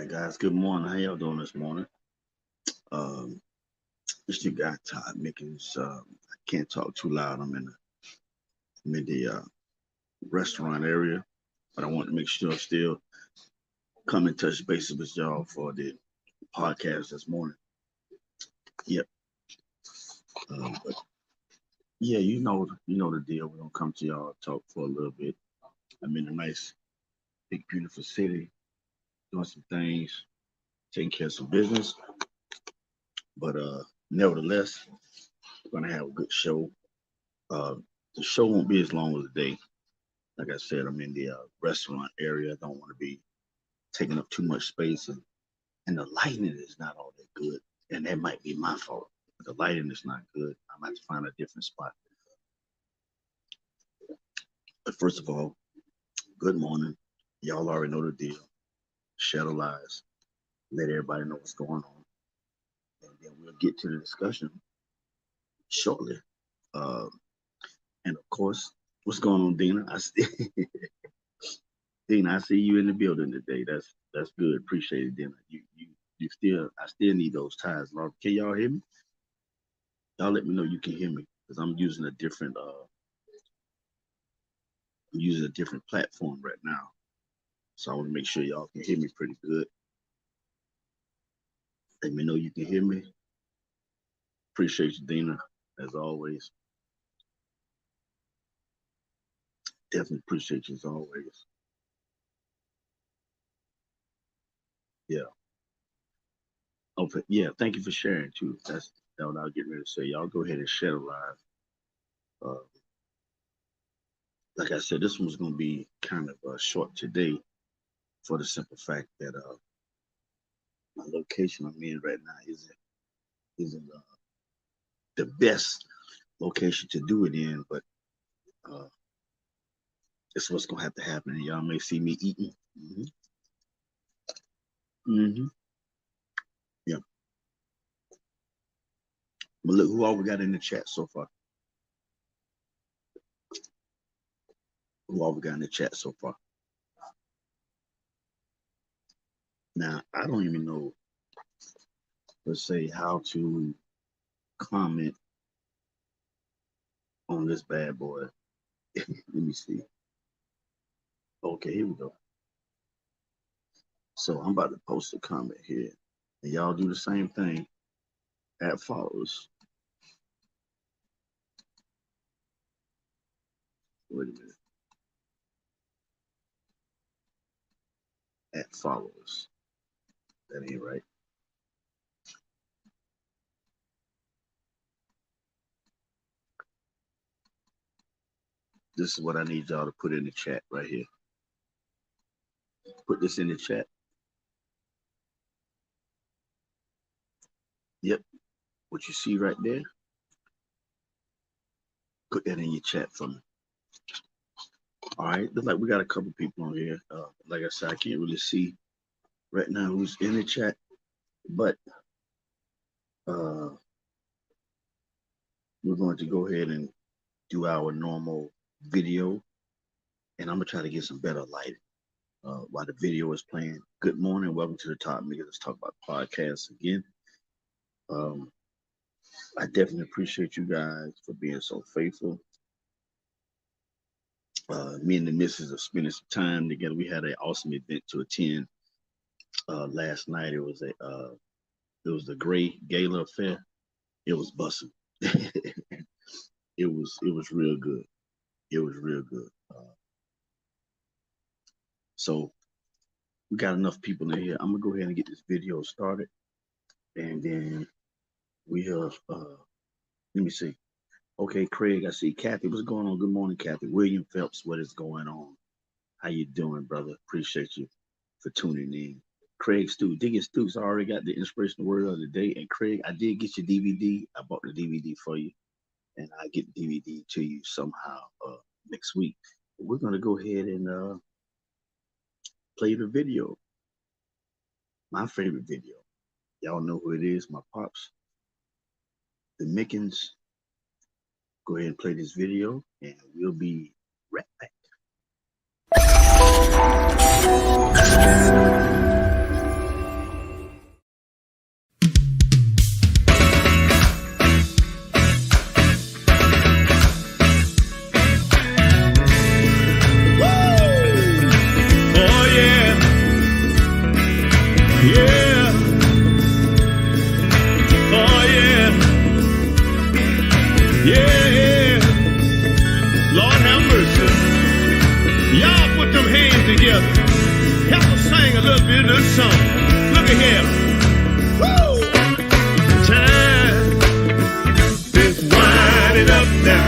right, guys. Good morning. How y'all doing this morning? Um, this your guy Todd Mickens. I can't talk too loud. I'm in the restaurant area, but I want to make sure I still come and touch bases with y'all for the podcast this morning. Yep. But yeah, you know the deal. We're gonna come to y'all talk for a little bit. I'm in a nice, big, beautiful city, doing some things, taking care of some business. But nevertheless, we're gonna have a good show. Uh, the show won't be as long as the day. Like I said, I'm in the restaurant area. I don't want to be taking up too much space, and the lighting is not all that good. And that might be my fault. The lighting is not good. I might have to find a different spot. But first of all, good morning. Y'all already know the deal. Share the lies. Let everybody know what's going on. And then we'll get to the discussion shortly. Uh, and of course, what's going on, Dina? Dina, I see you in the building today. That's good. Appreciate it, Dina. You still I still need those ties. Lord. Can y'all hear me? Y'all let me know you can hear me because I'm using a different platform right now. So I want to make sure y'all can hear me pretty good. Let me know you can hear me. Appreciate you, Dina, as always. Definitely appreciate you as always. Yeah. Okay. Yeah. Thank you for sharing too. That's what I'll get ready to say. Y'all go ahead and share the live. Uh, like I said, this one's gonna be kind of short today for the simple fact that my location I'm in right now isn't the best location to do it in, but uh, it's what's gonna have to happen. And y'all may see me eating. Hmm. Yeah. But look, who all we got in the chat so far? Who all we got in the chat so far? Now, I don't even know, let's say, how to comment on this bad boy. Let me see. Okay, here we go. So I'm about to post a comment here. And y'all do the same thing. Add followers. Wait a minute. Add followers. That ain't right. This is what I need y'all to put in the chat right here. Put this in the chat. Yep. What you see right there, put that in your chat for me. All right. Looks like we got a couple people on here. Like I said, I can't really see right now who's in the chat, but we're going to go ahead and do our normal video, and I'm gonna try to get some better lighting while the video is playing. Good morning, welcome to the Top Niggas. Let's talk about podcasts again. I definitely appreciate you guys for being so faithful. Me and the missus are spending some time together. We had an awesome event to attend last night. It was the Gray Gala affair. It was busting. It was real good. It was real good. So we got enough people in here. I'm gonna go ahead and get this video started, and then we'll let me see. Okay, Craig, I see Kathy. What's going on? Good morning, Kathy. William Phelps, what is going on? How you doing, brother? Appreciate you for tuning in. Craig Stu, Digging Stoops, I already got the inspirational word of the day. And Craig, I did get your DVD. I bought the DVD for you, and I get the DVD to you somehow next week. We're gonna go ahead and play the video. My favorite video. Y'all know who it is, my pops, the Mickens. Go ahead and play this video, and we'll be right back. the sun. Look at here. Woo! Time is winding up now.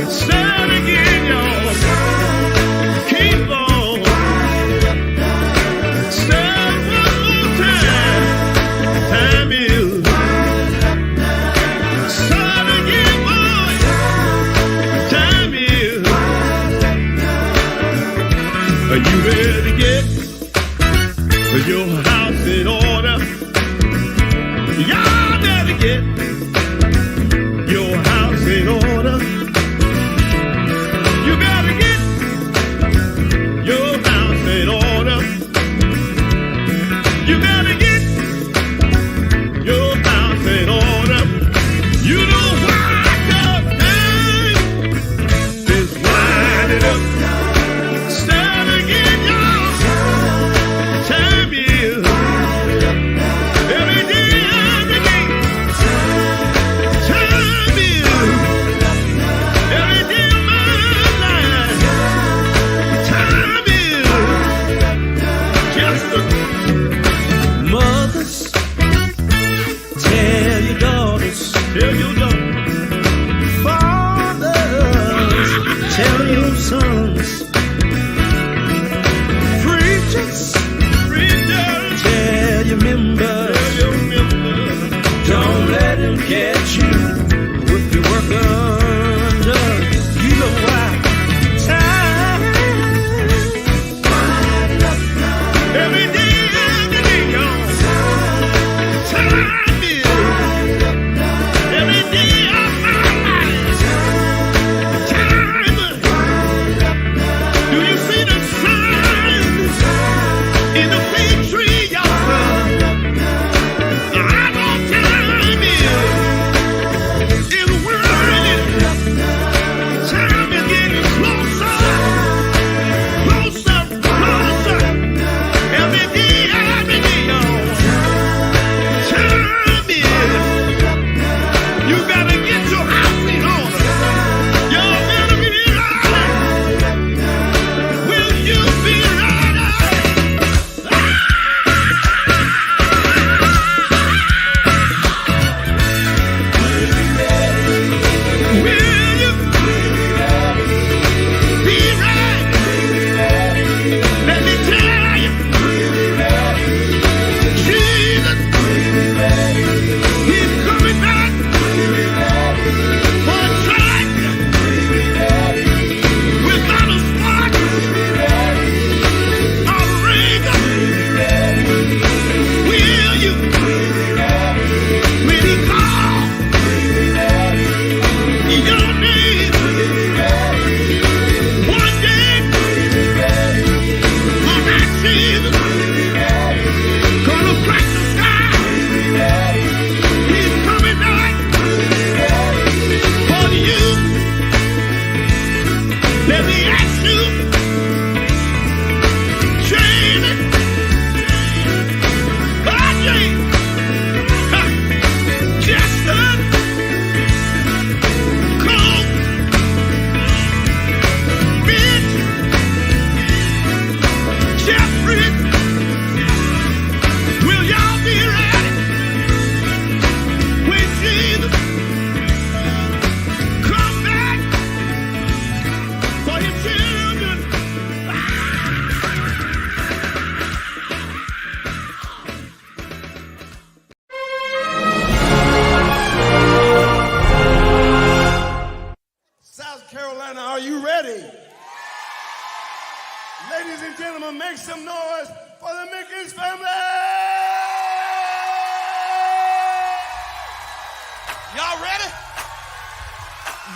Start again, y'all. Keep on. Start one more time. Time is. Start again, boy. Time is. Are you ready to get your house in order? Y'all better get your house in order. You gotta get your house in order. You gotta get your house in order. You know why the time is winding up. Start again, y'all. Time is every day, every day. Time is every day of my life. Time is just a mothers. Tell your daughters. Tell your daughters. Fathers. Tell your sons. Preachers. Preachers. Tell your members. Tell your members. Don't let them catch you with your work undone. You know why? Time. Every day, y'all. Time is every day of my life. Time. Do you see the signs in the big tree, y'all? I know time is whirling. Time is getting closer, closer, closer. Every day, y'all. Time is. You gotta get your house in order. Y'all better be ready. Will you be ready? Will you be ready? Let me tell you, Jesus, He's coming back for a church without a spot or wrinkle. Will you, when He calls your name, one day, all that Jesus gonna crack the sky. He's coming back for you. Let me ask you, Jamie, James, Justin, Cole, Mitch, Jeffrey, will y'all be ready when Jesus come back for His children? South Carolina, are you ready? Ladies and gentlemen, make some noise for the Mickens family! Y'all ready?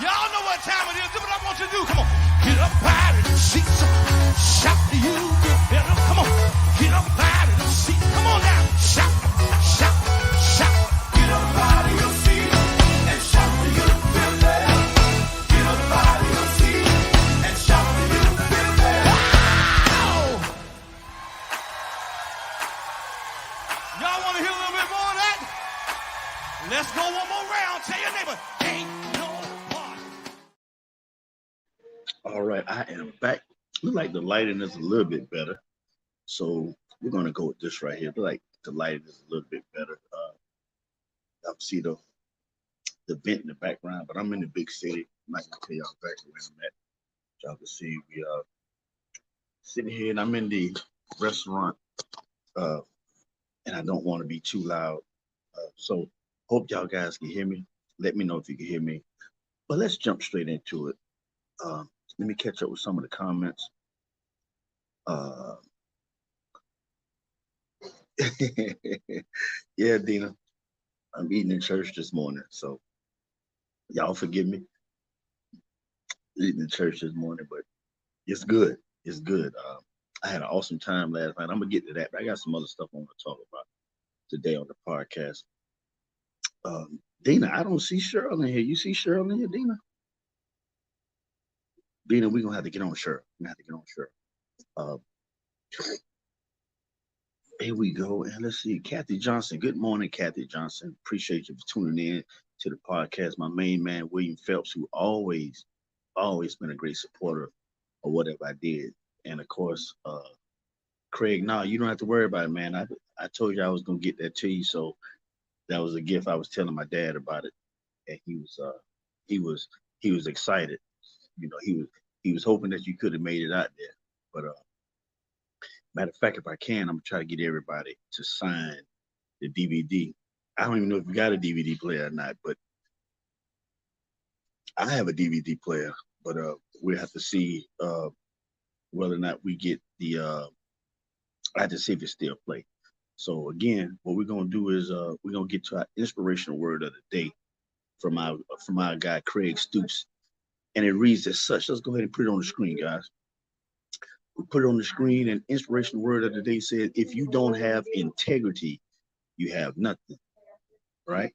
Y'all know what time it is. Do what I want you to do. Come on. Get up out of the seats. Shout to you. Better. Come on. Get up out of the seat. Come on now. Shout. Shout. Shout. Get up out of your seat and shout to you. Feel better. Get up out of your seat and shout to you. Feel better. Wow! Y'all want to hear a little bit more of that? Let's go one more round. Tell your neighbor, ain't no one. All right, I am back. Look like the lighting is a little bit better. So we're gonna go with this right here. Like the light is a little bit better. I see the vent in the background, but I'm in the big city. I'm not gonna tell y'all exactly where I'm at. Y'all can see we sitting here, and I'm in the restaurant, uh, and I don't want to be too loud. So hope y'all guys can hear me. Let me know if you can hear me. But let's jump straight into it. Let me catch up with some of the comments. Uh, yeah, Dina, I'm eating in church this morning, so y'all forgive me eating in church this morning, but it's good. It's good. I had an awesome time last night. I'm gonna get to that, but I got some other stuff I want to talk about today on the podcast. Dina, I don't see Cheryl in here. You see Cheryl in here, Dina? Dina, we're gonna have to get on Cheryl. We're gonna have to get on Cheryl. Here we go. And let's see, Kathy Johnson. Good morning, Kathy Johnson. Appreciate you for tuning in to the podcast. My main man, William Phelps, who always been a great supporter of whatever I did. And of course, Craig, no, you don't have to worry about it, man. I told you I was gonna get that to you, so that was a gift. I was telling my dad about it, and he was he was excited. You know, he was hoping that you could have made it out there. But matter of fact, if I can, I'm gonna try to get everybody to sign the DVD. I don't even know if you got a DVD player or not, but I have a DVD player. But we'll have to see whether or not we get the. I have to see if it still play. So again, what we're gonna do is we're gonna get to our inspirational word of the day from our guy Craig Stoops, and it reads as such. Let's go ahead and put it on the screen, guys. We put it on the screen, and inspirational word of the day says, "If you don't have integrity, you have nothing." Right?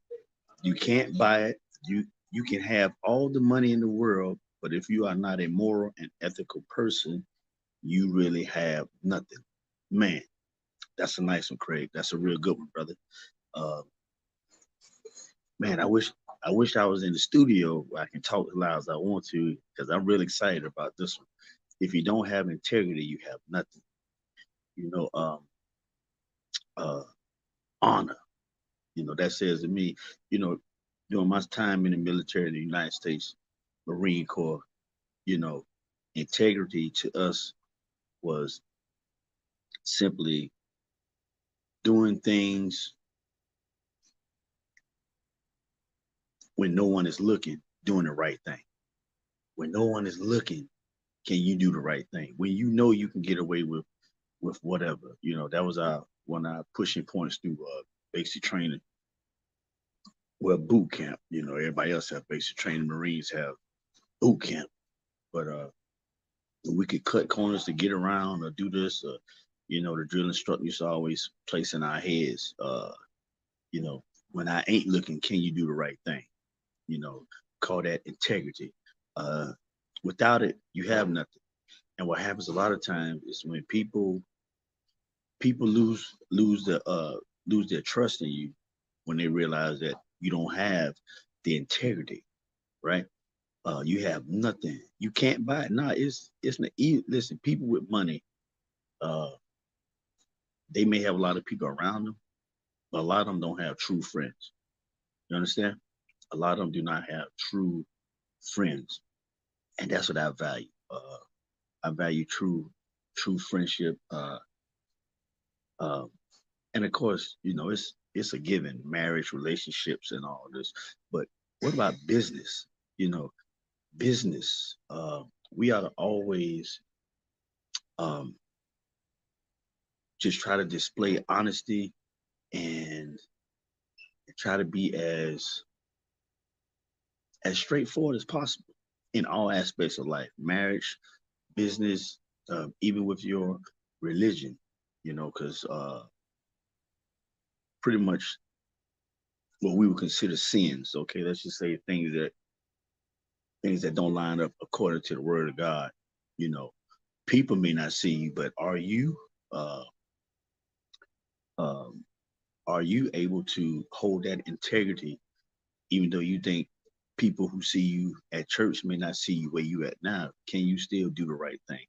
You can't buy it. You can have all the money in the world, but if you are not a moral and ethical person, you really have nothing. Man, that's a nice one, Craig. That's a real good one, brother. Uh, man, I wish I was in the studio where I can talk as loud as I want to because I'm really excited about this one. If you don't have integrity, you have nothing. You know, uh, honor. That says to me, you know, during my time in the military in the United States Marine Corps, you know, integrity to us was simply doing things when no one is looking, doing the right thing. When no one is looking, can you do the right thing? When you know you can get away with whatever, that was our one of our pushing points through basic training. Well, boot camp, everybody else have basic training. Marines have boot camp, but we could cut corners to get around or do this. The drill instructor used to always place in our heads, you know, when I ain't looking, can you do the right thing? You know, call that integrity. Uh, Without it, you have nothing. And what happens a lot of times is when people lose their trust in you when they realize that you don't have the integrity, right? You have nothing. You can't buy it. No, it's not. Listen, people with money, uh, they may have a lot of people around them, but a lot of them don't have true friends. You understand? A lot of them do not have true friends, and that's what I value. I value true friendship. Um, and of course, it's a given, marriage, relationships, and all this. But what about business? You know, business. We ought to always um, just try to display honesty and try to be as straightforward as possible in all aspects of life, marriage, business, even with your religion. Because pretty much what we would consider sins. Okay, let's just say things that don't line up according to the word of God. You know, people may not see you, but uh, um, are you able to hold that integrity, even though you think people who see you at church may not see you where you at now? Can you still do the right thing?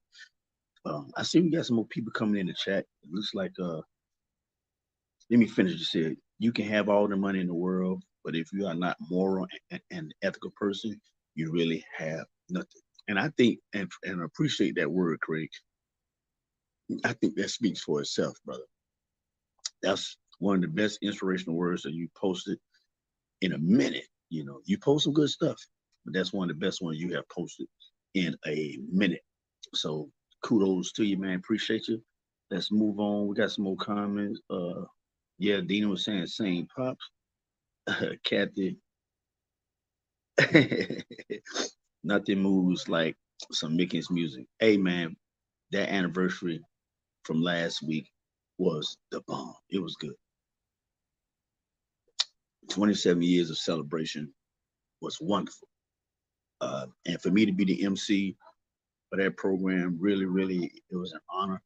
I see we got some more people coming in the chat. It looks like let me finish this here. You can have all the money in the world, but if you are not moral and ethical person, you really have nothing. And I think and appreciate that word, Craig. I think that speaks for itself, brother. That's one of the best inspirational words that you posted in a minute. You know, you post some good stuff, but that's one of the best ones you have posted in a minute. So kudos to you, man. Appreciate you. Let's move on. We got some more comments. Yeah, Dina was saying same pops. Kathy, nothing moves like some Mickey's music. Hey man, that anniversary from last week was the bomb. It was good. 27 years of celebration was wonderful. And for me to be the MC for that program, really, really, it was an honor.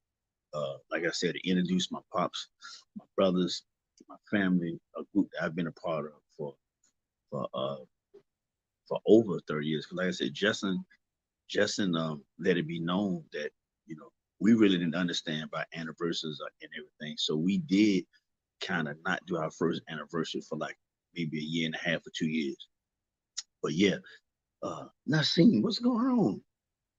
Like I said, to introduce my pops, my brothers, my family, a group that I've been a part of for uh, for over 30 years. Because like I said, Justin let it be known that you know we really didn't understand about anniversaries and everything. So we did kind of not do our first anniversary for like maybe a year and a half or 2 years. But yeah, Nassim, what's going on?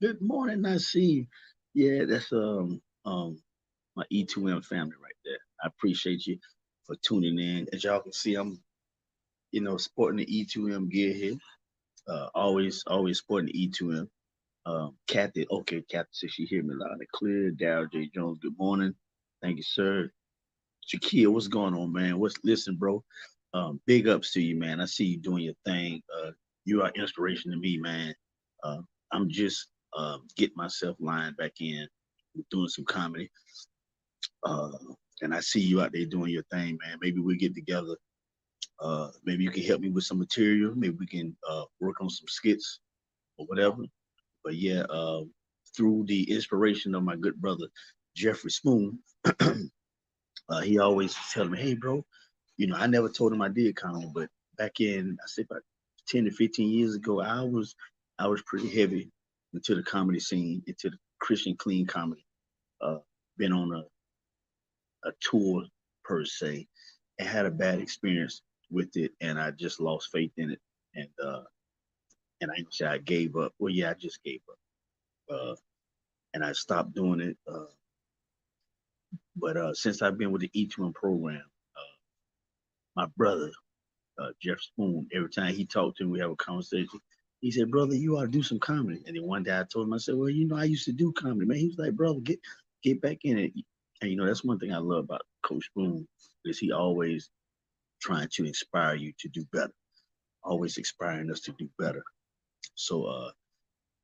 Good morning, Nassim. Yeah, that's my E2M family right there. I appreciate you for tuning in. As y'all can see, I'm sporting the E2M gear here. Always sporting the E2M. Kathy, okay, Kathy says she hear me loud and clear. Darryl J. Jones, good morning. Thank you, sir. Shakia, what's going on, man? Listen, bro? Big ups to you, man. I see you doing your thing. You are inspiration to me, man. Uh, I'm just getting myself lined back in, doing some comedy. Uh, and I see you out there doing your thing, man. Maybe we get together. Maybe you can help me with some material. Maybe we can work on some skits or whatever. But yeah, through the inspiration of my good brother Jeffrey Spoon, he always tell me, "Hey, bro, I never told him I did comedy, but back in I say about 10 to 15 years ago, I was pretty heavy into the comedy scene, into the Christian clean comedy. Uh, been on a tour per se, and had a bad experience with it, and I just lost faith in it, and I ain't say I gave up. Well, yeah, I just gave up, and I stopped doing it. But since I've been with the E2M program, my brother Jeff Spoon, every time he talked to me, we have a conversation. He said, "Brother, you ought to do some comedy." And then one day I told him, I said, "Well, I used to do comedy, man." He was like, "Brother, get back in it." And that's one thing I love about Coach Spoon is he always trying to inspire you to do better, always inspiring us to do better. So,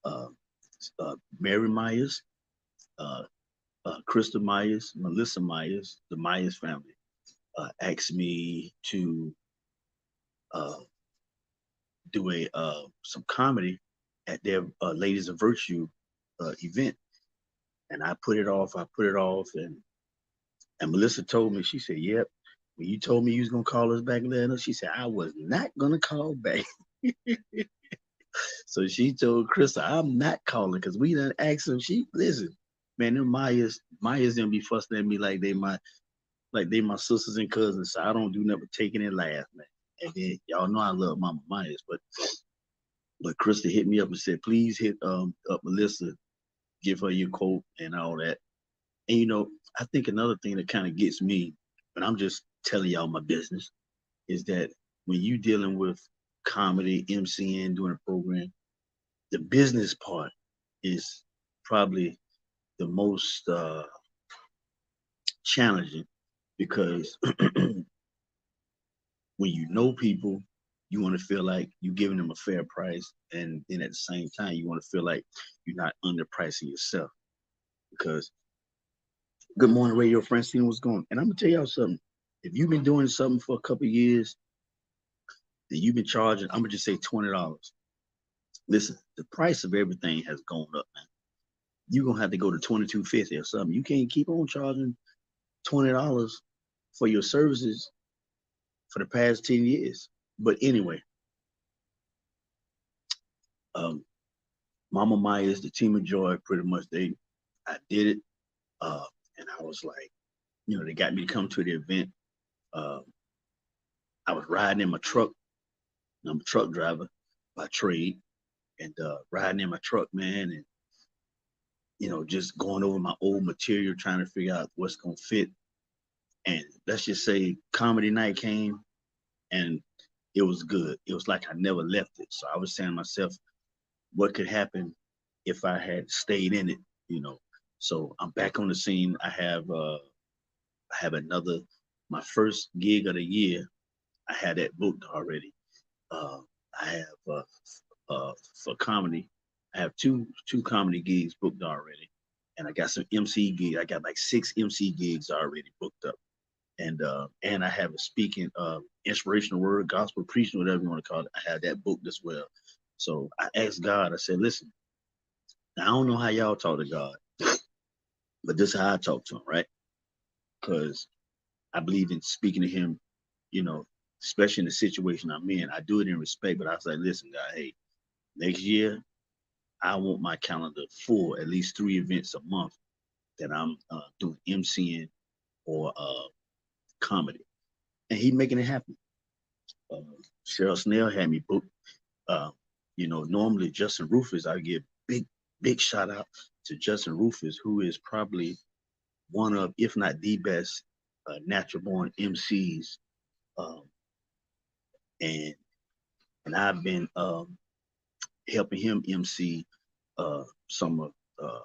uh, Mary Myers, uh, Krista Myers, Melissa Myers, the Myers family, asked me to uh, do a some comedy at their Ladies of Virtue event, and I put it off. And Melissa told me, she said, "Yep, when you told me you was gonna call us back later," she said, "I was not gonna call back." So she told Krista, "I'm not calling because we done asked them." She listen, man, them Myers gonna be fussing at me like they my sisters and cousins. So I don't do nothing but taking it laugh, man. And then y'all know I love Mama Myers, but Krista hit me up and said, "Please hit up Melissa, give her your quote and all that." And I think another thing that kind of gets me, and I'm just telling y'all my business, is that when you dealing with comedy, MCN, doing a program, the business part is probably the most challenging because when you know people, you want to feel like you're giving them a fair price, and then at the same time, you want to feel like you're not underpricing yourself. Because good morning, Radio Francine, what's going on? And I'm gonna tell y'all something. If you've been doing something for a couple of years, then you've been charging, I'm gonna just say $20. Listen, the price of everything has gone up, man. You're gonna have to go to 22.50 or something. You can't keep on charging $20 for your services for the past 10 years. But anyway, um, Mama Myers, the team of joy, pretty much I did it, and I was like, they got me to come to the event. Uh, I was riding in my truck. I'm a truck driver by trade, and riding in my truck, man, and just going over my old material, trying to figure out what's gonna fit. And let's just say comedy night came, and it was good. It was like I never left it. So I was saying to myself, what could happen if I had stayed in it, you know? So I'm back on the scene. I have another, my first gig of the year. I had that booked already. Uh, I have for comedy. I have two comedy gigs booked already, and I got some MC gigs. I got like 6 MC gigs already booked up, and I have a speaking, inspirational word, gospel preaching, whatever you want to call it. I have that booked as well. So I asked God. I said, "Listen, now, I don't know how y'all talk to God, but this is how I talk to Him, right? Because I believe in speaking to Him, you know, especially in the situation I'm in. I do it in respect, but I was like, listen, God, hey, next year I want my calendar full, at least 3 events a month that I'm doing MCing or comedy, and He making it happen. Uh, Cheryl Snell had me booked. Uh, normally Justin Rufus, I give big shout out to Justin Rufus, who is probably one of, if not the best, natural born MCs. Um, and I've been helping him MC uh, some of uh,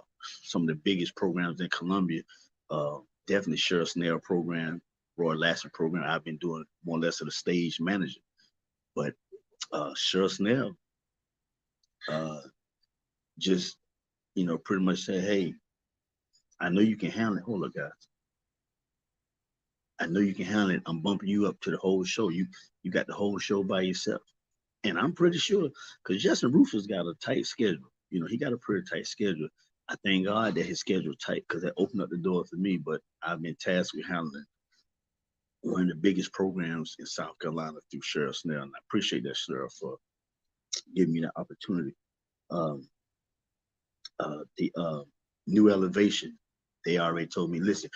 some of the biggest programs in Columbia. Uh, Definitely Cheryl Snell program, Roy Lasser program. I've been doing more or less of the stage manager, but Cheryl Snell uh, just pretty much said, "Hey, I know you can handle it. Hold up, guys. I know you can handle it. I'm bumping you up to the whole show. You got the whole show by yourself." And I'm pretty sure because Justin Rufus got a tight schedule. He got a pretty tight schedule. I thank God that his schedule tight because that opened up the door for me. But I've been tasked with handling one of the biggest programs in South Carolina through Cheryl Snell, and I appreciate that, Cheryl, for giving me that opportunity. Um, the New Elevation, they already told me, listen,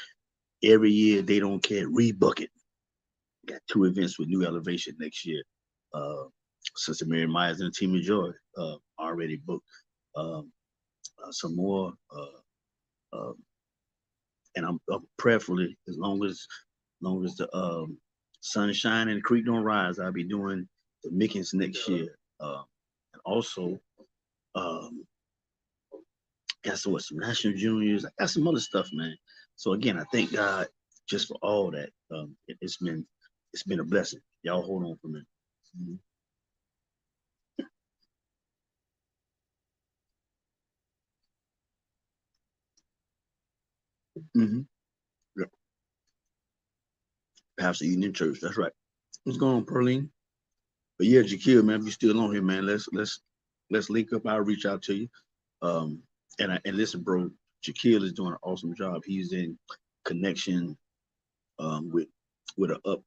every year they don't care, rebook it. Got 2 events with New Elevation next year. Uh, Sister Mary Myers and Team of Joy already booked. Um, some more, uh, and I'm prayerfully, as long as the sun shine and the creek don't rise, I'll be doing the Mickens next year. And also, um, got some national juniors. I got some other stuff, man. So again, I thank God just for all that. It's been a blessing. Y'all hold on for a minute. Mm-hmm. Mm-hmm. Yeah. Pastor Eden in church. That's right. What's going on, Pearline? But yeah, Jakil, man, if you're still on here, man, let's link up. I'll reach out to you. Um, and listen, bro, Jakil is doing an awesome job. He's in connection with a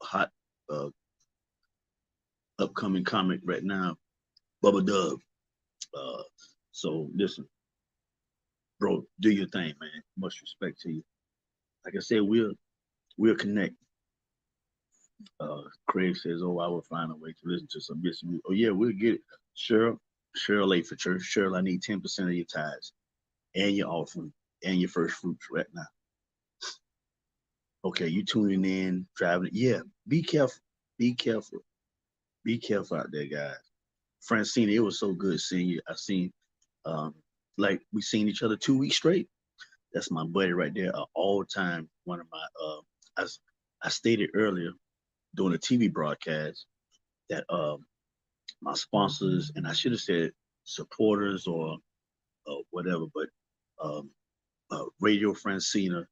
uh, upcoming comic right now, Bubba Dub. Uh, so listen, bro, do your thing, man. Much respect to you. Like I said, we'll connect. Craig says, "Oh, I will find a way to listen to some music." Oh yeah, we'll get it. Cheryl late for church. Cheryl, I need 10% of your tithes and your offering and your first fruits right now. Okay, you tuning in, driving. Yeah, be careful. Be careful. Be careful out there, guys. Francine, it was so good seeing you. I seen, um, like we seen each other 2 weeks straight. That's my buddy right there, all time. One of my, I stated earlier during a TV broadcast that my sponsors, and I should have said supporters or whatever, but um, Radio Francina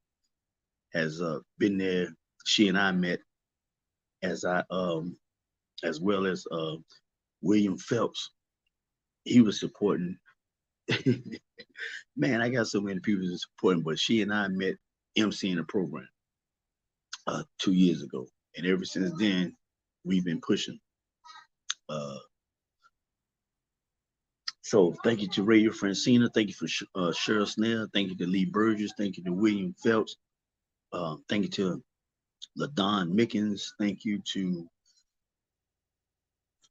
has been there. She and I met as as well as William Phelps. He was supporting. Man, I got so many people supporting, but she and I met MC in a program 2 years ago, and ever since then, we've been pushing. Uh, So thank you to Radio Francina. Thank you for Cheryl Snell. Thank you to Lee Burgess. Thank you to William Phelps. Thank you to LaDon Mickens. Thank you to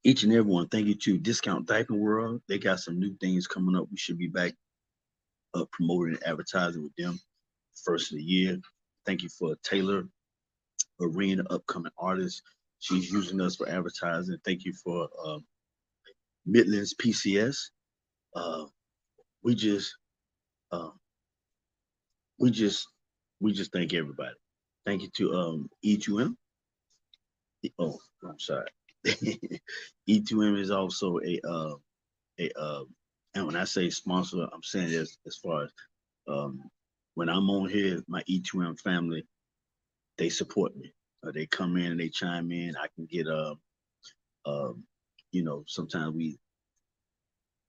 each and everyone. Thank you to Discount Diaper World. They got some new things coming up. We should be back promoting and advertising with them first of the year. Thank you for Taylor Arena, upcoming artist. She's using us for advertising. Thank you for Midlands PCS. Uh, we just uh, we just we just thank everybody. Thank you to E2M. Oh, I'm sorry. E2M is also a and when I say sponsor, I'm saying this as far as um, when I'm on here, my E2M family, they support me. They come in and they chime in. I can get um, sometimes we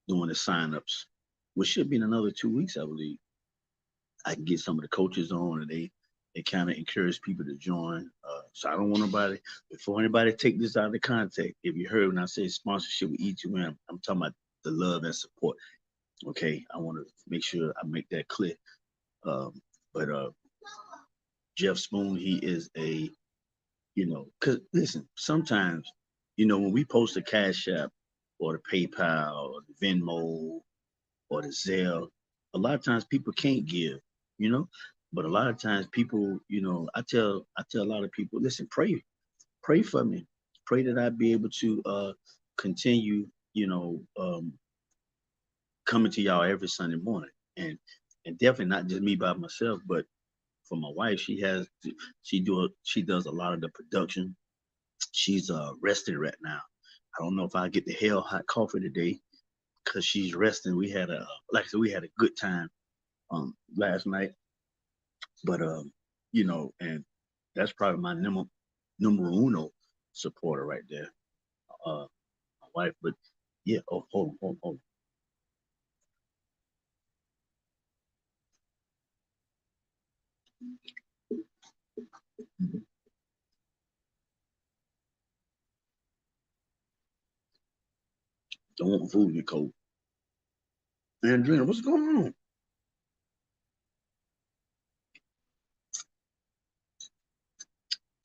doing the signups, which should be in another 2 weeks, I believe. I can get some of the coaches on, and they kind of encourage people to join. So I don't want nobody before anybody take this out of the context. If you heard when I say sponsorship with E2M, I'm talking about the love and support. Okay, I want to make sure I make that clear. But Jeff Spoon, he is a cause listen, sometimes when we post a Cash App or the PayPal or the Venmo or the Zelle, a lot of times people can't give, you know. But a lot of times people, I tell a lot of people, listen, pray for me, pray that I be able to continue, coming to y'all every Sunday morning, and definitely not just me by myself, but for my wife, she does a lot of the production. She's rested right now. I don't know if I get the hell hot coffee today because she's resting. We had like I said, we had a good time last night. But and that's probably my number uno supporter right there, my wife. But yeah, oh, hold. Don't want food to get cold. Andrina, what's going on?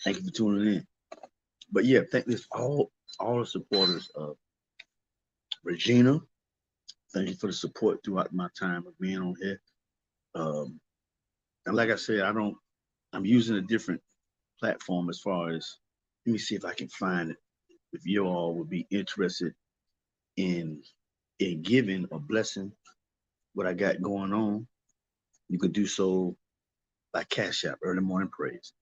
Thank you for tuning in. But yeah, thank this all the supporters of Regina. Thank you for the support throughout my time of being on here. Um, and like I said, I'm using a different platform as far as, let me see if I can find it. If you all would be interested in giving or blessing what I got going on, you can do so by Cash App Early Morning Praise.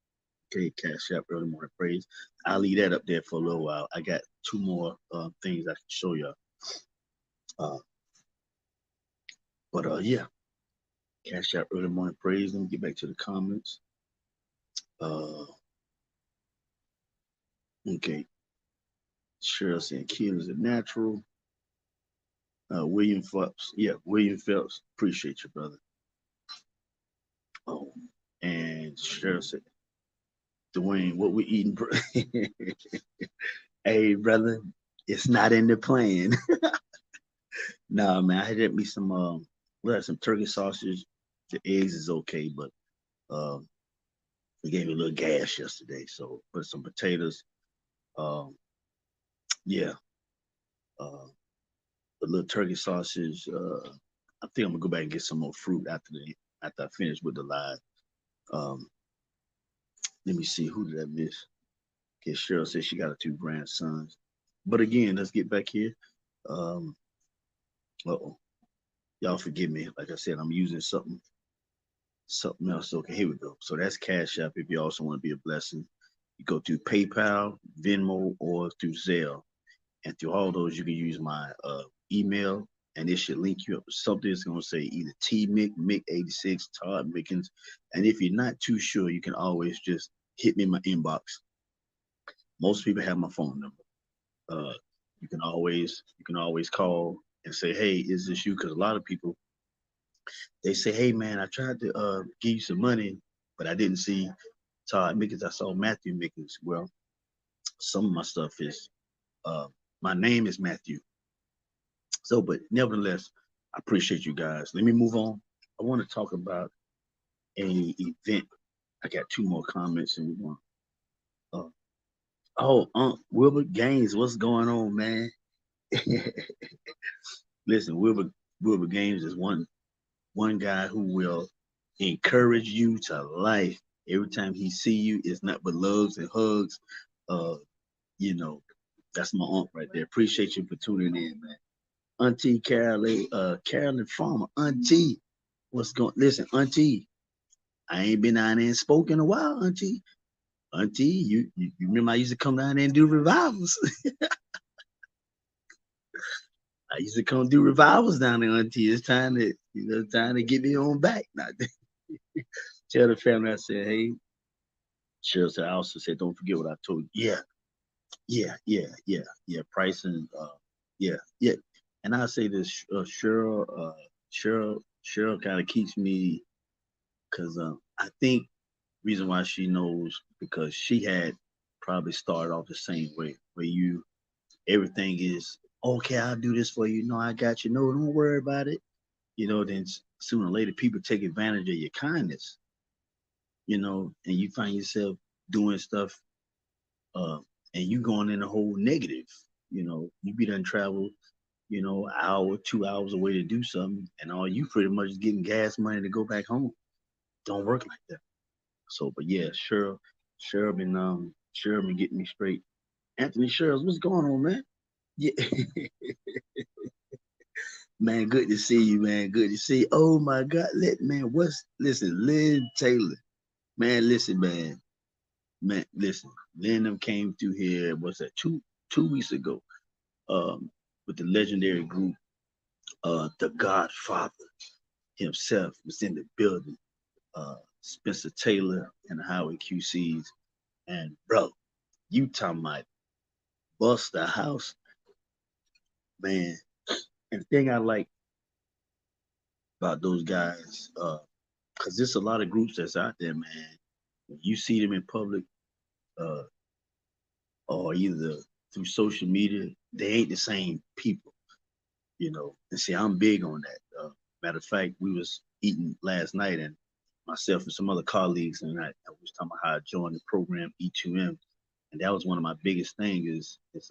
Okay, Cash App Early Morning Praise. I'll leave that up there for a little while. I got two more things I can show y'all. Uh, but yeah, Cash App Early Morning Praise. Let me get back to the comments. Uh, okay, Cheryl saying Kill is a natural. William Phelps. Yeah, William Phelps. Appreciate you, brother. Oh, and Cheryl said, Dwayne, what we eating? Hey, brother, it's not in the plan. Nah, man, I had me some we had some turkey sausage. The eggs is okay, but um we gave me a little gas yesterday, so put some potatoes. Um, yeah, uh, a little turkey sausage. I think I'm gonna go back and get some more fruit after I finish with the live. Um, let me see, who did I miss? Okay, Cheryl said she got her two grandsons. But again, let's get back here. Um, oh, y'all forgive me. Like I said, I'm using something else. Okay, here we go. So that's Cash App. If you also want to be a blessing, you go through PayPal, Venmo, or through Zelle. And through all those, you can use my email, and it should link you up with something that's going to say either T Mick, Mick86, Todd Mickens. And if you're not too sure, you can always just hit me in my inbox. Most people have my phone number. Uh, you can always call and say, hey, is this you? Because a lot of people, they say, hey man, I tried to give you some money, but I didn't see Todd Mickens. I saw Matthew Mickens. Well, some of my stuff is uh, my name is Matthew, So, but nevertheless, I appreciate you guys. Let me move on. I want to talk about a event. I got two more comments and we want. Uh, oh, Wilbert Gaines, what's going on, man? Listen, Wilbur Gaines is one guy who will encourage you to life. Every time he see you, it's not but loves and hugs. Uh, you know, that's my aunt right there. Appreciate you for tuning in, man. Auntie Carolyn Farmer. Auntie, what's going? Listen, Auntie, I ain't been down there and spoken in a while, Auntie. Auntie, you remember I used to come down there and do revivals. I used to come do revivals down there, Auntie. It's time to, time to get me on back. Now, tell the family I said, hey, Cheryl said, I also said, don't forget what I told you. Yeah. Pricing, yeah. And I say this, Cheryl kind of keeps me, because I think reason why she knows because she had probably started off the same way, where everything is okay. I'll do this for you. No, I got you. No, don't worry about it. Then sooner or later people take advantage of your kindness. And you find yourself doing stuff, uh, and you going in a whole negative. You be done travel, hour, 2 hours away to do something, and all you pretty much is getting gas money to go back home. Don't work like that. So, but yeah, Cheryl been getting me straight. Anthony Sherrills, what's going on, man? Yeah, man, good to see you, man. Good to see you. Oh my God, listen, Lynn Taylor, man, listen, man, listen. Lynn them came through here. Was that 2 weeks ago? With the legendary group, the Godfather himself was in the building. Spencer Taylor and the Highway QCs, and bro, you talking about bust the house, man. And the thing I like about those guys, because there's a lot of groups that's out there, man. When you see them in public, uh, or either through social media, they ain't the same people. And see, I'm big on that. Matter of fact, we was eating last night, and myself and some other colleagues, and I was talking about how I joined the program E2M, and that was one of my biggest things is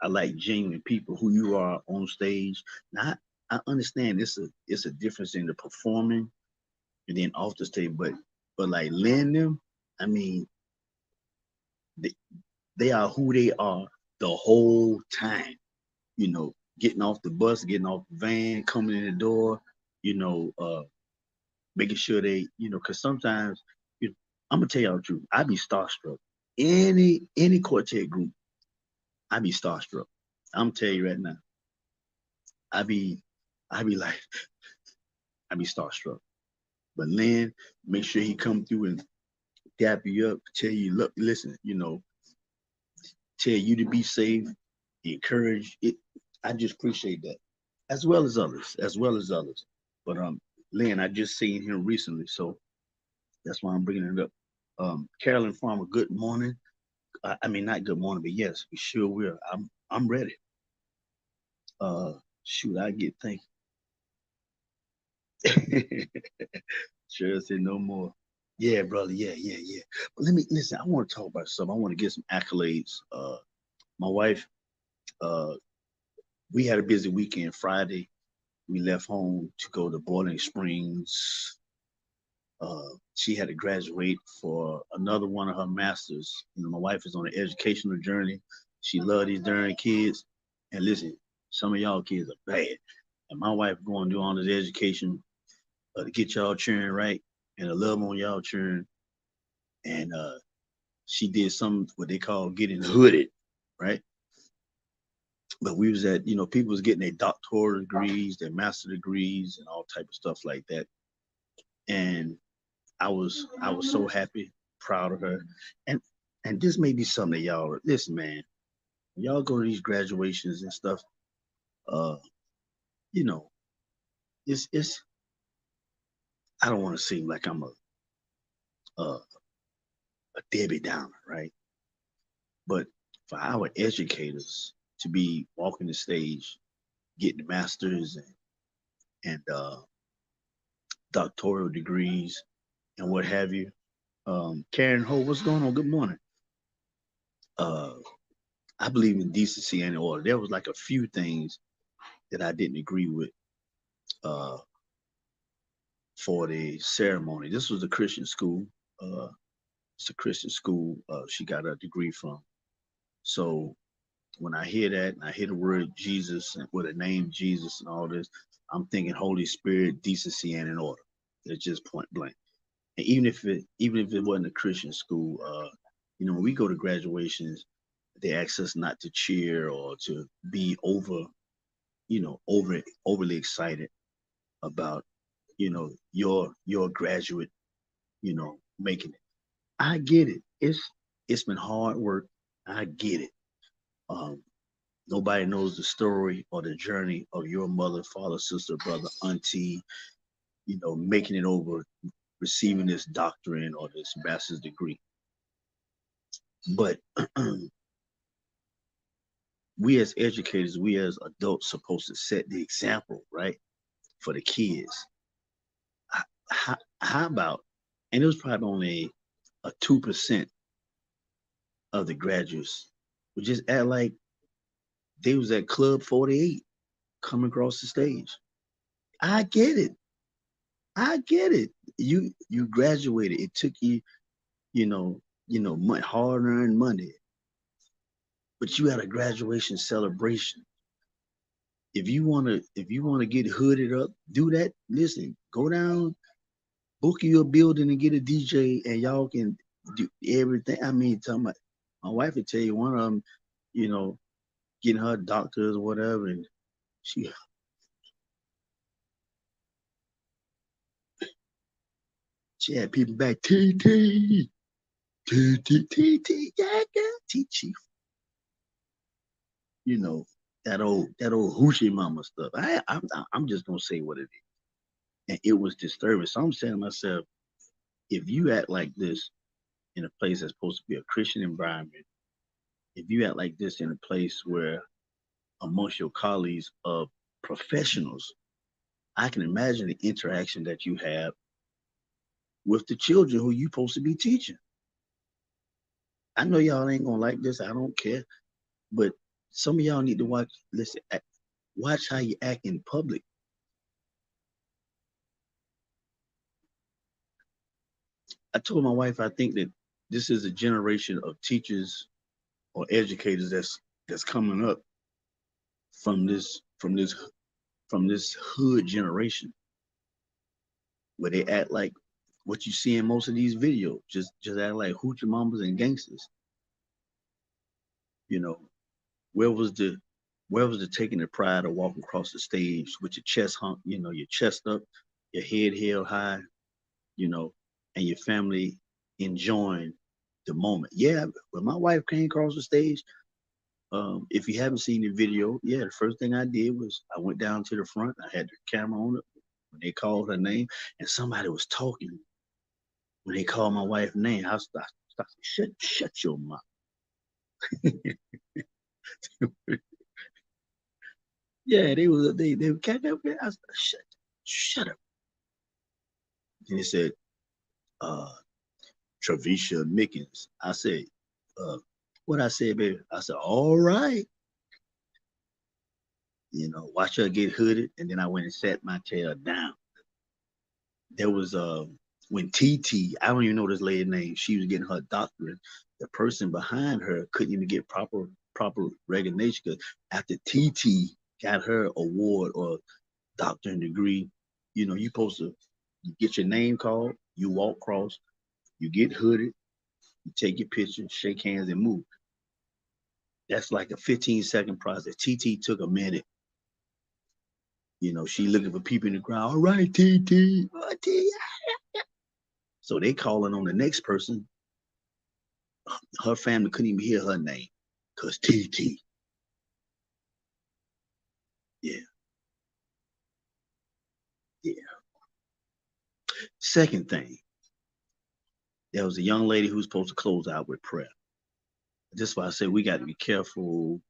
I like genuine people who you are on stage. Now I understand it's a difference in the performing and then off the stage, but like Lynn them, I mean, they, they are who they are the whole time. Getting off the bus, getting off the van, coming in the door, you know, uh, making sure because sometimes I'm gonna tell y'all the truth. I be starstruck. Any quartet group, I be starstruck. I'm telling you right now. I be I be like I be starstruck. But Lynn, make sure he come through and dap you up, tell you, look, listen, tell you to be safe, encourage it. I just appreciate that. As well as others. But Lynn, I just seen him recently, so that's why I'm bringing it up. Carolyn Farmer, good morning. I mean, not good morning, but yes, we sure will. I'm ready. Uh, shoot, I get thank Sure said no more. Yeah, brother. Yeah. But let me listen. I want to talk about something. I want to get some accolades. My wife. Uh, we had a busy weekend. Friday, we left home to go to Boiling Springs. She had to graduate for another one of her masters. My wife is on an educational journey. She loved these darn kids. And listen, some of y'all kids are bad. And my wife going to do all this education to get y'all children right and to love on y'all children. And she did some what they call getting hooded, right? But we was at, people was getting their doctoral degrees, their master degrees, and all type of stuff like that. And I was so happy, proud of her. And and this may be something that y'all listen, man. When y'all go to these graduations and stuff, uh, you know, it's I don't want to seem like I'm a a Debbie Downer, right? But for our educators to be walking the stage getting masters and doctoral degrees and what have you. Karen Ho, what's going on? Good morning. Uh, I believe in decency and order. There was like a few things that I didn't agree with uh, for the ceremony. This was a Christian school. Uh, it's a Christian school. She got a degree from. So when I hear that and I hear the word Jesus and with the name Jesus and all this, I'm thinking Holy Spirit, decency, and in order. It's just point blank. And even if it wasn't a Christian school, when we go to graduations, they ask us not to cheer or to be overly excited about, your graduate, making it. I get it. It's been hard work. I get it. Um, Nobody knows the story or the journey of your mother, father, sister, brother, auntie, making it over, receiving this doctorate or this master's degree. But we as educators, we as adults, supposed to set the example, right, for the kids. How about, and it was probably only a 2% of the graduates would just act like they was at Club 48 coming across the stage. I get it. I get it. You graduated. It took you, hard earned money, but you had a graduation celebration. If you wanna get hooded up, do that. Listen, go down, book you a building and get a DJ, and y'all can do everything. I mean, tell my wife would tell you one of them, you know, getting her doctors or whatever, and she she had people back TT TT yeah girl TT, you know that old hoochie mama stuff. I'm just gonna say what it is, and it was disturbing. So I'm saying to myself, if you act like this in a place that's supposed to be a Christian environment, if you act like this in a place where amongst your colleagues of professionals, I can imagine the interaction that you have with the children who you supposed to be teaching. I know y'all ain't gonna like this. I don't care, but some of y'all need to watch how you act in public. I told my wife I think that this is a generation of teachers or educators that's coming up from this hood generation where they act like what you see in most of these videos, just act like hoochie mamas and gangsters. You know, where was the where was the taking the pride of walking across the stage with your chest hung, your chest up, your head held high, you know, and your family enjoying the moment. Yeah, when my wife came across the stage, if you haven't seen the video, yeah, the first thing I did was I went down to the front. I had the camera on it when they called her name, and somebody was talking when they called my wife's name. I stopped, shut your mouth. Yeah, they were catching up. I said, shut up. And he said, uh, Travisha Mickens. I said, uh, what I said, baby? I said, all right. Watch her get hooded. And then I went and sat my chair down. There was when TT, I don't even know this lady's name, she was getting her doctorate. The person behind her couldn't even get proper recognition because after TT got her award or doctorate degree, you supposed to get your name called, you walk across, you get hooded, you take your picture, shake hands, and move. That's like a 15-second process. TT took a minute. She looking for people in the crowd. All right, TT. Oh, T. So they calling on the next person. Her family couldn't even hear her name because TT. Yeah, yeah. Second thing, there was a young lady who was supposed to close out with prayer. This is why I say we got to be careful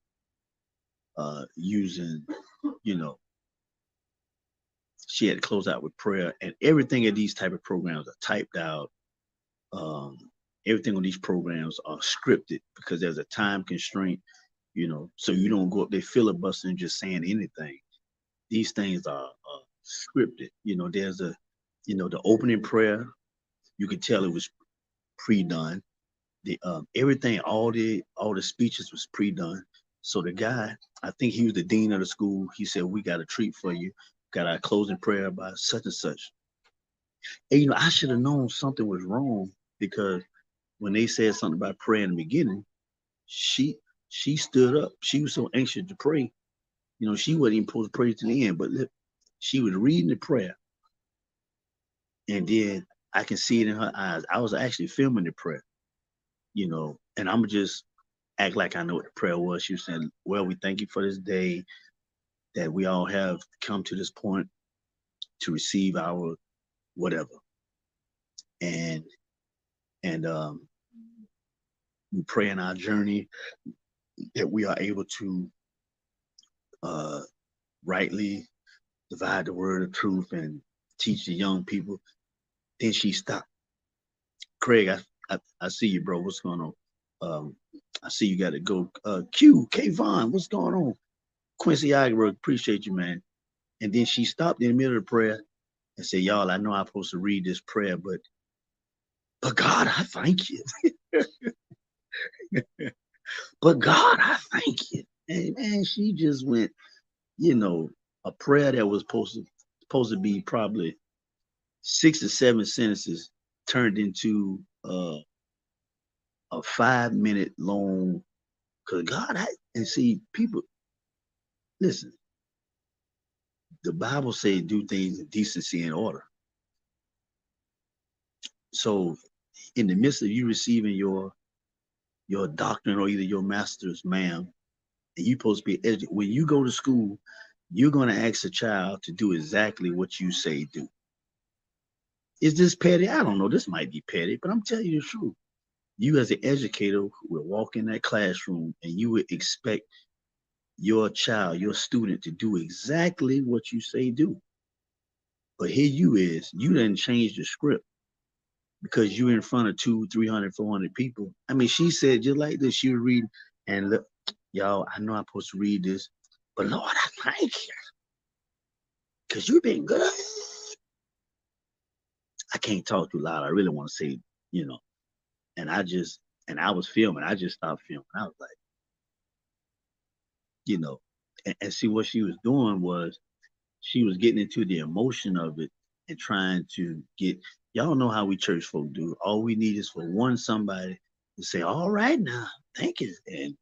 using you know, she had to close out with prayer, and everything at these type of programs are typed out. Um, Everything on these programs are scripted because there's a time constraint, so you don't go up there filibustering just saying anything. These things are scripted. There's the opening prayer. You could tell it was pre-done. The everything, all the speeches was pre-done. So the guy, I think he was the dean of the school. He said, "We got a treat for you. Got our closing prayer by such and such." And I should have known something was wrong because when they said something about prayer in the beginning, she she stood up. She was so anxious to pray. She wasn't even supposed to pray to the end, but look, she was reading the prayer, and then I can see it in her eyes. I was actually filming the prayer, and I'm just act like I know what the prayer was. She was saying, "Well, we thank you for this day that we all have come to this point to receive our whatever, and and we pray in our journey that we are able to uh, rightly divide the word of truth and teach the young people." Then she stopped. Craig, I see you, bro. What's going on? Um, I see you got to go. K Vaughn, what's going on? Quincy Igerberg, appreciate you, man. And then she stopped in the middle of the prayer and said, "Y'all, I know I'm supposed to read this prayer, but God, I thank you. But God, I thank you." And man, she just went, a prayer that was supposed to be probably 6 or 7 sentences turned into a 5 minute long. Cause God, and see, people, listen. The Bible says do things in decency and order. So, in the midst of you receiving your doctrine or either your master's, ma'am, and you supposed to be educated. When you go to school, you're going to ask a child to do exactly what you say do. Is this petty? I don't know. This might be petty, but I'm telling you the truth. You as an educator will walk in that classroom and you would expect your child, your student to do exactly what you say do. But here you didn't change the script because you're in front of 200, 300, 400 people. I mean, she said just like this, she was reading, and look, y'all, I know I'm supposed to read this, but Lord, I thank you because you've been good. I can't talk too loud. I really want to say, you know, and I was filming. I just stopped filming. I was like, you know, and see what she was doing was she was getting into the emotion of it and trying to get, y'all know how we church folk do. All we need is for one somebody to say, "All right now, thank you," and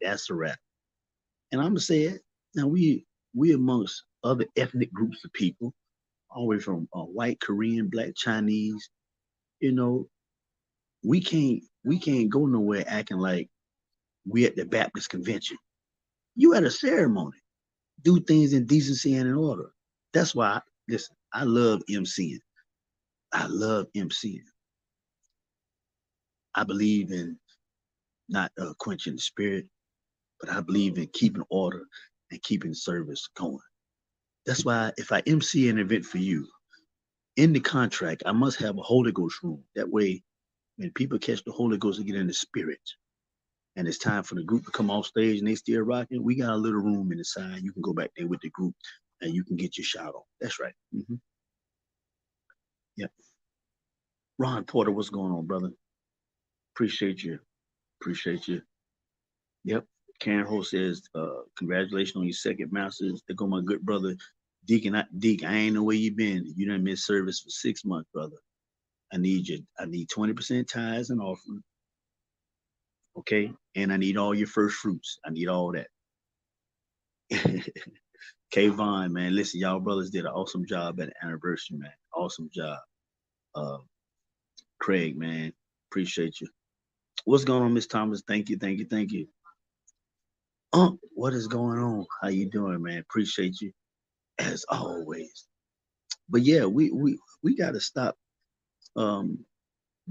that's a wrap. And I'm gonna say it. Now we amongst other ethnic groups of people, all the way from white, Korean, black, Chinese, you know, we can't go nowhere acting like we at the Baptist convention. You at a ceremony. Do things in decency and in order. That's why, listen, I love MCing. I love MCing. I believe in not quenching the spirit, but I believe in keeping order and keeping service going. That's why if I MC an event for you, in the contract, I must have a Holy Ghost room. That way, when people catch the Holy Ghost and get in the spirit, and it's time for the group to come off stage and they still rocking, we got a little room in the side. You can go back there with the group and you can get your shout on. That's right. Yeah. Ron Porter, what's going on, brother? Appreciate you. Appreciate you. Yep. Karen Ho says, congratulations on your second masters. There go my good brother, Deacon. Deacon, I ain't know where you been. You done missed service for 6 months, brother. I need you. I need 20% tithes and offering. Okay. And I need all your first fruits. I need all that. K Vaughn, man. Listen, y'all brothers did an awesome job at the anniversary, man. Awesome job. Uh, Craig, man. Appreciate you. What's going on, Miss Thomas? Thank you, thank you, thank you. What is going on? How you doing, man? Appreciate you as always. But yeah, we gotta stop um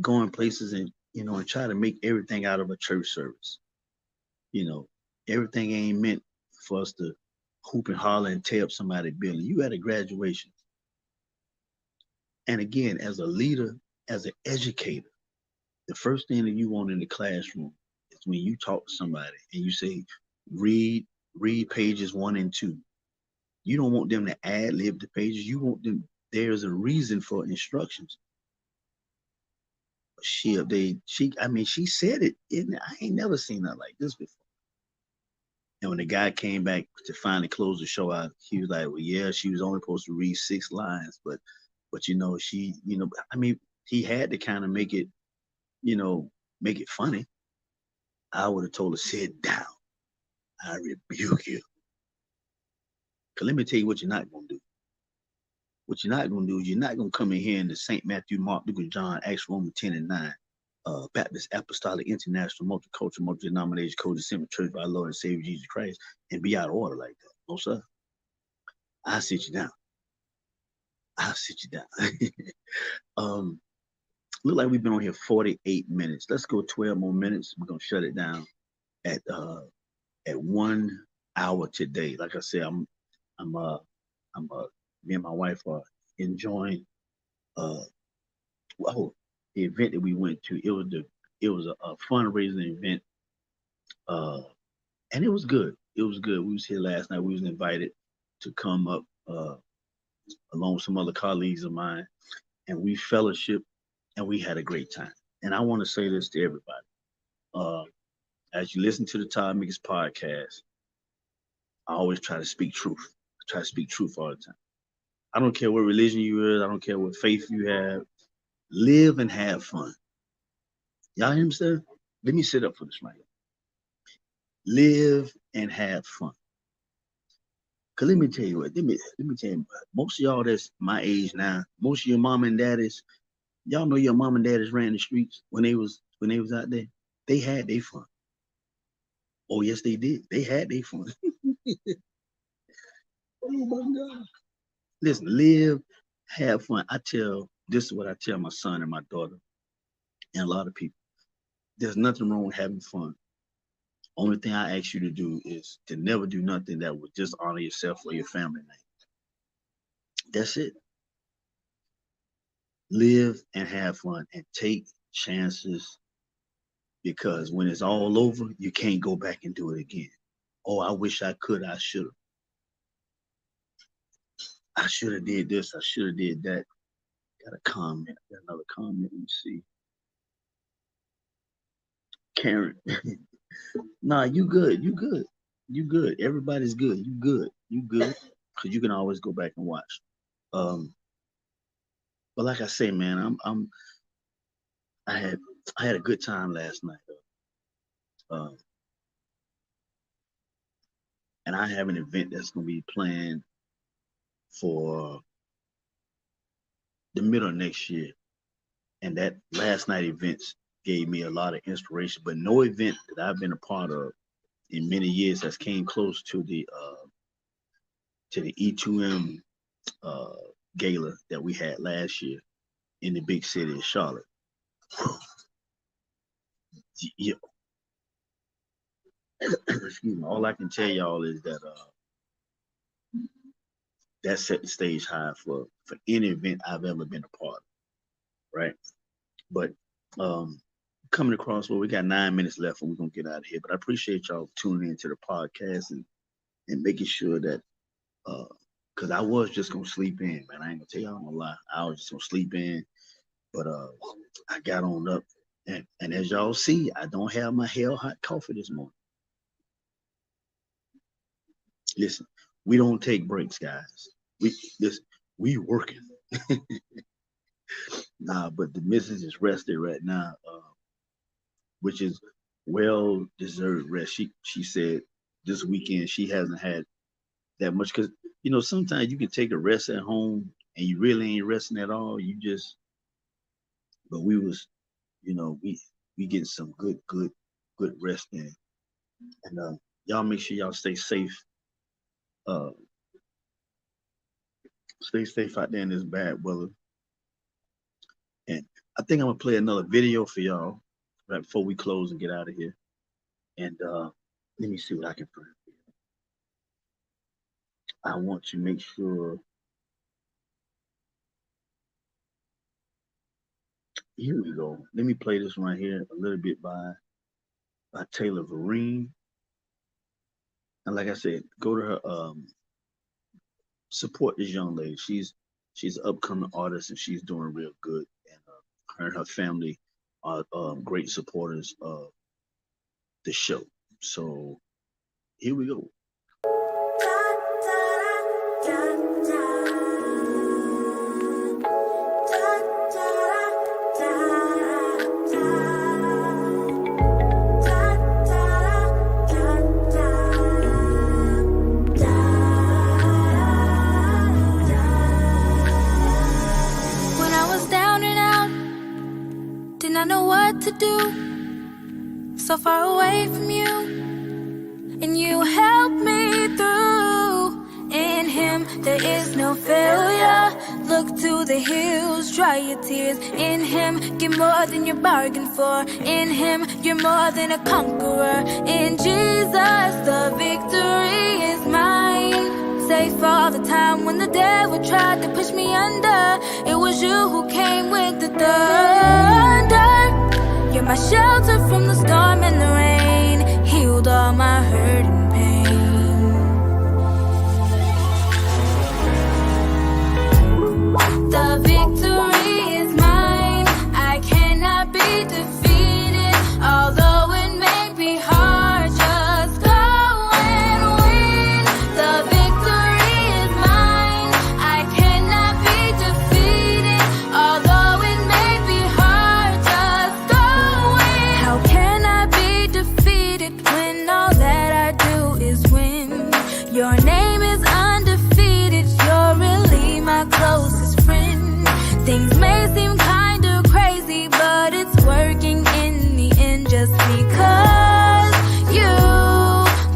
going places and and try to make everything out of a church service. You know, everything ain't meant for us to hoop and holler and tear up somebody's building. You at a graduation. And again, as a leader, as an educator, the first thing that you want in the classroom is when you talk to somebody and you say, read, read pages 1 and 2. You don't want them to ad lib the pages. You want them, there's a reason for instructions. I mean, she said it. I ain't never seen that like this before. And when the guy came back to finally close the show out, he was like, well, yeah, she was only supposed to read 6 lines, but I mean, he had to kind of you know, make it funny. I would have told her, sit down. I rebuke you. Cause let me tell you what you're not gonna do. What you're not gonna do is you're not gonna come in here in the St. Matthew, Mark, Luke, and John, Acts, Romans 10 and 9, Baptist, Apostolic, International, Multicultural, Multi-Denomination, Co-Descendant Church by our Lord and Savior Jesus Christ, and be out of order like that. No, sir. I'll sit you down. I'll sit you down. Look like we've been on here 48 minutes. Let's go 12 more minutes. We're gonna shut it down at 1 hour today. Like I said, I'm me and my wife are enjoying well, the event that we went to. It was a fundraising event, uh, and it was good. It was good. We was here last night. We was invited to come up along with some other colleagues of mine, and we fellowship, and we had a great time. And I want to say this to everybody: uh, as you listen to the Todd Mix podcast, I always try to speak truth. I try to speak truth all the time. I don't care what religion you is. I don't care what faith you have. Live and have fun. Y'all hear me say? Let me sit up for this right here. Live and have fun. Cause let me tell you what. Let me tell you. Most of y'all that's my age now, most of your mom and daddies, y'all know your mom and daddies ran the streets when they was out there. They had their fun. Oh yes, they did. They had their fun. Oh my God. Listen, live, have fun. This is what I tell my son and my daughter and a lot of people. There's nothing wrong with having fun. Only thing I ask you to do is to never do nothing that would dishonor yourself or your family name. That's it. Live and have fun and take chances because when it's all over, you can't go back and do it again. Oh, I wish I could. I should have. I should have did this. I should have did that. Got a comment. Got another comment. Let me see. Karen. Nah, you good. You good. You good. Everybody's good. You good. You good. Cause you can always go back and watch. Um, but like I say, man, I had I had a good time last night. Um, and I have an event that's gonna be planned for the middle of next year. And that last night events gave me a lot of inspiration. But no event that I've been a part of in many years has came close to the E2M uh, gala that we had last year in the big city of Charlotte. Yeah, excuse me. All I can tell y'all is that that set the stage high for any event I've ever been a part of, right? But um, coming across, well, we got 9 minutes left and we're gonna get out of here. But I appreciate y'all tuning into the podcast and making sure that because I was just gonna sleep in, man. I ain't gonna tell y'all no lie. I was just gonna sleep in, but I got on up, and as y'all see, I don't have my hell hot coffee this morning. Listen, we don't take breaks, guys. Listen, we working. Nah, but the missus is rested right now, which is well deserved rest. She said this weekend she hasn't had that much because sometimes you can take a rest at home and you really ain't resting at all. But we was we getting some good rest in, and y'all make sure y'all stay safe. Uh, stay safe out there in this bad weather. And I think I'm gonna play another video for y'all right before we close and get out of here. And let me see what I can find. I want to make sure. Here we go. Let me play this right here a little bit by Taylor Vereen. And like I said, go to her support this young lady. She's an upcoming artist and she's doing real good. And her and her family are great supporters of the show. So here we go. Didn't I know what to do? So far away from you, and you helped me through. In him there is no failure. Look to the hills, dry your tears. In him get more than you bargained for. In him you're more than a conqueror. In Jesus the victory is mine. Safe all the time when the devil tried to push me under. It was you who came with the thunder. You're my shelter from the storm and the rain. Healed all my hurt and pain. The victory is mine. I cannot be defeated. Although it may be hard, just go and win. The victory is mine. I cannot be defeated. Although it may be hard, just go win. How can I be defeated when all that I do is win? Your name is undefeated. You're really my closest friend. Things may seem kinda crazy, but it's working in the end just because you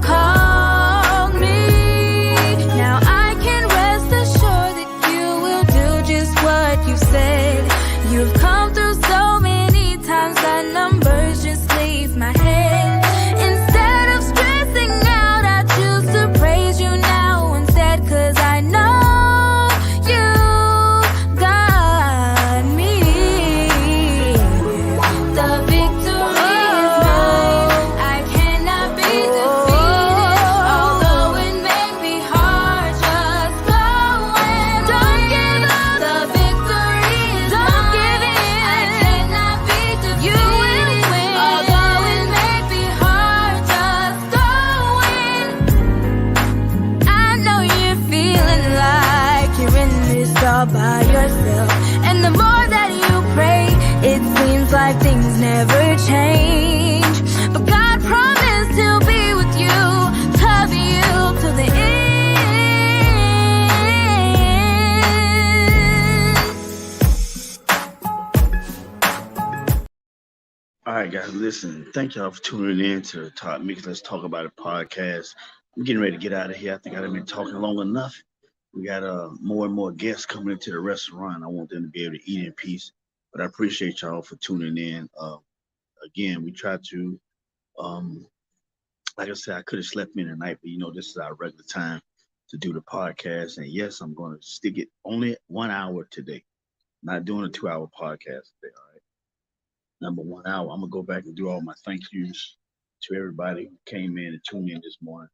called me. Now I can rest assured that you will do just what you said. You've come through so many times that numbers just leave my head. Instead of stressing out, I choose to praise you now instead, 'cause I know you got me. The victory is mine. I cannot be defeated. Although it may be hard, just go and don't give up. The victory is don't mine. Give in. I cannot be defeated. You will win. Although it may be hard, just go win. I know you're feeling like you're in this all by yourself. And the more that you pray, it seems like things never change. But God promised He'll be with you, cover you to the end. All right, guys, listen. Thank y'all for tuning in to the Todd Meeks Let's Talk About It podcast. I'm getting ready to get out of here. I think I've been talking long enough. We got more and more guests coming into the restaurant. I want them to be able to eat in peace. But I appreciate y'all for tuning in. Again, we try to, like I said, I could have slept in tonight, but this is our regular time to do the podcast. And yes, I'm going to stick it only 1 hour today. Not doing a 2-hour podcast today. All right. Number 1 hour. I'm gonna go back and do all my thank yous to everybody who came in and tuned in this morning.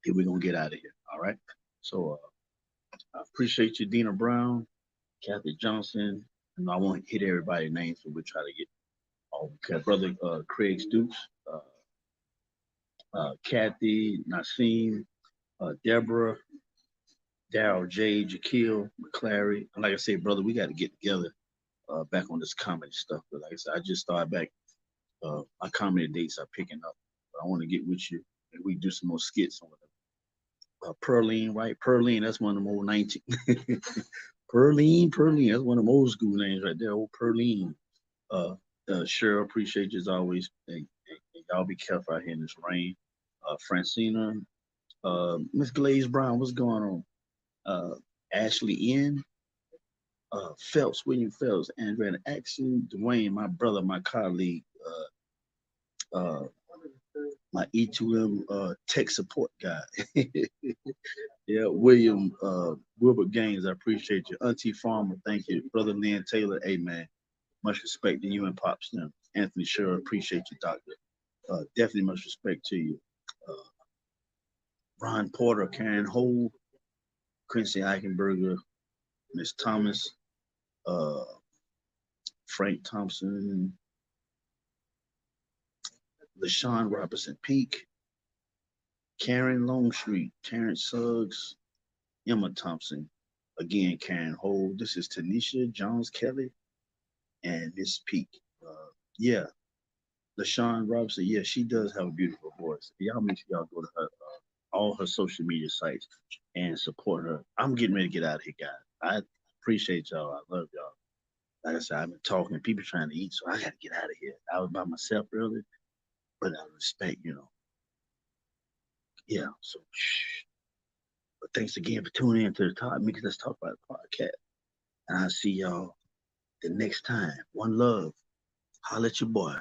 Then we're gonna get out of here. All right. So I appreciate you, Dina Brown, Kathy Johnson. And I won't hit everybody's names, so we'll try to get all. Okay, brother Craig Stoops, Kathy, Nassim, Deborah, Daryl J, Jaquil, McClary. And like I said, brother, we got to get together back on this comedy stuff. But like I said, I just started back. My comedy dates are picking up. But I want to get with you and we do some more skits on it. Pearline, right? Pearline, that's one of them old 19. Pearline, that's one of them old school names right there. Old Pearline. Cheryl, appreciate you as always. Hey, y'all be careful out here in this rain. Francina, Miss Glaze Brown, what's going on? Ashley N. Phelps, William Phelps, Andrea Axon, Dwayne, my brother, my colleague, my E2M tech support guy. Yeah, William Wilbert Gaines, I appreciate you. Auntie Farmer, thank you. Brother Lynn Taylor, amen. Much respect to you and Pops. Anthony Sher, appreciate you, Doctor. Definitely much respect to you. Uh, Ron Porter, Karen Hole, Quincy Eichenberger, Miss Thomas, uh, Frank Thompson, LaShawn Robertson Peak, Karen Longstreet, Terrence Suggs, Emma Thompson, again, Karen Hole. This is Tanisha Jones Kelly and Miss Peak. Yeah, LaShawn Robinson, yeah, she does have a beautiful voice. Y'all make sure y'all go to her all her social media sites and support her. I'm getting ready to get out of here, guys. I appreciate y'all. I love y'all. Like I said, I've been talking to people trying to eat, so I got to get out of here. I was by myself earlier, but out of respect, Yeah, so, but thanks again for tuning in to the Todd Meeks Let's Talk About It podcast. And I'll see y'all the next time. One love. Holla at your boy.